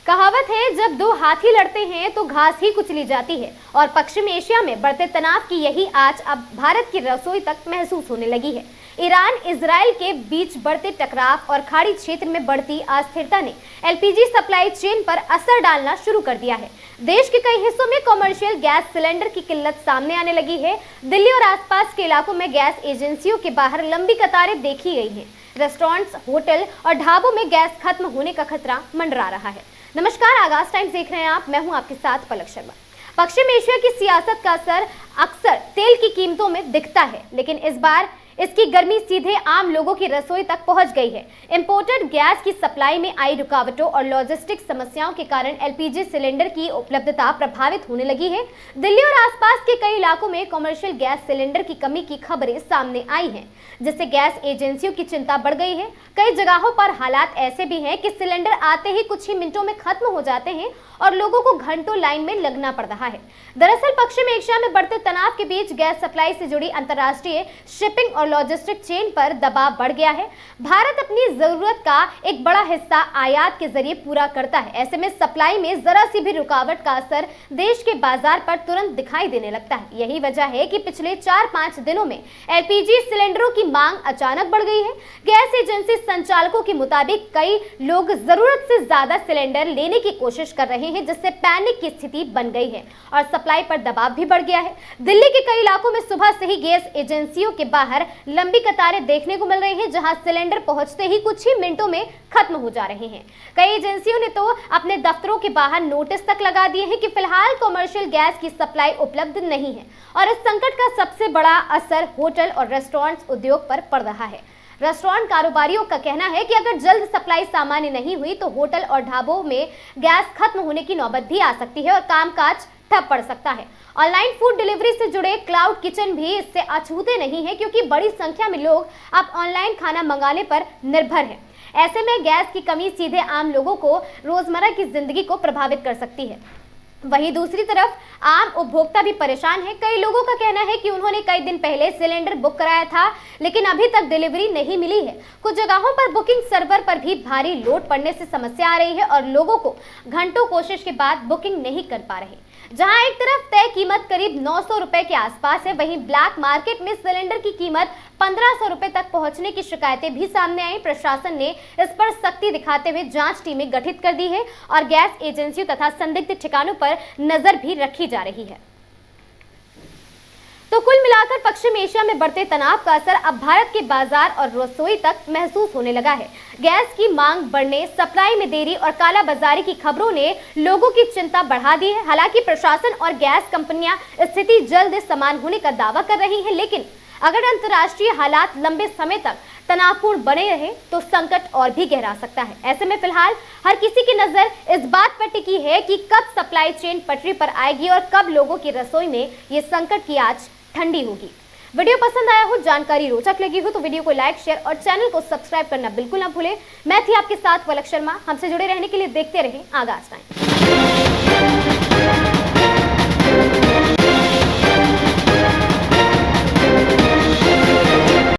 कहावत है, जब दो हाथी लड़ते हैं तो घास ही कुचली जाती है। और पश्चिम एशिया में बढ़ते तनाव की यही आंच अब भारत की रसोई तक महसूस होने लगी है। ईरान इजराइल के बीच बढ़ते टकराव और खाड़ी क्षेत्र में बढ़ती अस्थिरता ने एलपीजी सप्लाई चेन पर असर डालना शुरू कर दिया है। देश के कई हिस्सों में कमर्शियल गैस सिलेंडर की किल्लत सामने आने लगी है। दिल्ली और आसपास के इलाकों में गैस एजेंसियों के बाहर लंबी कतारें देखी गई हैं। रेस्टोरेंट्स, होटल और ढाबों में गैस खत्म होने का खतरा मंडरा रहा है। नमस्कार, आगाज टाइम्स देख रहे हैं आप। मैं हूं आपके साथ पलक शर्मा। पश्चिम एशिया की सियासत का असर अक्सर तेल की कीमतों में दिखता है, लेकिन इस बार इसकी गर्मी सीधे आम लोगों की रसोई तक पहुंच गई है। इंपोर्टेड गैस की सप्लाई में आई रुकावटों और लॉजिस्टिक समस्याओं के कारण एलपीजी सिलेंडर की उपलब्धता प्रभावित होने लगी है। दिल्ली और आसपास के कई इलाकों में कमर्शियल गैस सिलेंडर की कमी की खबरें सामने आई हैं, जिससे गैस एजेंसियों की चिंता बढ़ गई है। कई जगहों पर हालात ऐसे भी हैं कि सिलेंडर आते ही कुछ ही मिनटों में खत्म हो जाते हैं और लोगों को घंटों लाइन में लगना पड़ रहा है। दरअसल पश्चिम एशिया में बढ़ते तनाव के बीच गैस सप्लाई से जुड़ी अंतर्राष्ट्रीय शिपिंग और लॉजिस्टिक चेन पर दबाव बढ़ गया है। भारत अपनी जरूरत का एक बड़ा हिस्सा आयात के जरिए पूरा करता है। ऐसे में सप्लाई में जरा सी भी रुकावट का असर देश के बाजार पर तुरंत दिखाई देने लगता है। यही वजह है कि पिछले 4-5 दिनों में एलपीजी सिलेंडरों की मांग अचानक बढ़ गई है। गैस एजेंसी संचालकों के मुताबिक कई लोग जरूरत से ज्यादा सिलेंडर लेने की कोशिश कर रहे हैं, जिससे पैनिक की स्थिति बन गई है और सप्लाई पर दबाव भी बढ़ गया है। दिल्ली के कई इलाकों में सुबह से ही गैस एजेंसियों के बाहर लंबी कतारें देखने को मिल रही हैं, जहां सिलेंडर पहुंचते ही कुछ ही मिनटों में खत्म हो जा रहे हैं। कई एजेंसियों ने तो अपने दफ्तरों के बाहर नोटिस तक लगा दिए हैं कि फिलहाल कमर्शियल गैस की सप्लाई उपलब्ध नहीं है। और इस संकट का सबसे बड़ा असर होटल और रेस्टोरेंट्स उद्योग पर पड़ रहा है। रेस्टोरेंट कारोबारियों का कहना है कि अगर जल्द सप्लाई सामान्य नहीं हुई तो होटल और ढाबों में गैस खत्म होने की नौबत भी आ सकती है और कामकाज ठप पड़ सकता है। ऑनलाइन फूड डिलीवरी से जुड़े क्लाउड किचन भी इससे अछूते नहीं है, क्योंकि बड़ी संख्या में लोग अब ऑनलाइन खाना मंगाने पर निर्भर हैं। ऐसे में गैस की कमी सीधे आम लोगों को रोजमर्रा की जिंदगी को प्रभावित कर सकती है। वहीं दूसरी तरफ आम उपभोक्ता भी परेशान है। कई लोगों का कहना है कि उन्होंने कई दिन पहले सिलेंडर बुक कराया था, लेकिन अभी तक डिलीवरी नहीं मिली है। कुछ जगहों पर बुकिंग सर्वर पर भी भारी लोड पड़ने से समस्या आ रही है और लोगों को घंटों कोशिश के बाद बुकिंग नहीं कर पा रहे। जहां एक तरफ तय कीमत करीब 900 रुपए के आसपास है, वहीं ब्लैक मार्केट में सिलेंडर की कीमत 1500 रुपए तक पहुंचने की शिकायतें भी सामने आई। प्रशासन ने इस पर सख्ती दिखाते हुए जांच टीमें गठित कर दी है और गैस एजेंसियों तथा संदिग्ध ठिकानों पर नजर भी रखी जा रही है। तो कुल मिलाकर पश्चिम एशिया में बढ़ते तनाव का असर अब भारत के बाजार और रसोई तक महसूस होने लगा है। गैस की मांग बढ़ने, सप्लाई में देरी और कालाबाजारी की खबरों ने लोगों की चिंता बढ़ा दी है। हालांकि प्रशासन और गैस कंपनियां स्थिति जल्द समान होने का दावा कर रही हैं, लेकिन अगर अंतर्राष्ट्रीय हालात लंबे समय तक तनावपूर्ण बने रहे तो संकट और भी गहरा सकता है। ऐसे में फिलहाल हर किसी की नजर इस बात पर टिकी है कि कब सप्लाई चेन पटरी पर आएगी और कब लोगों की रसोई में ये संकट की आंच ठंडी होगी। वीडियो पसंद आया हो, जानकारी रोचक लगी हो तो वीडियो को लाइक, शेयर और चैनल को सब्सक्राइब करना बिल्कुल ना भूलें। मैं थी आपके साथ पलक शर्मा। हमसे जुड़े रहने के लिए देखते रहें आगाज टाइम।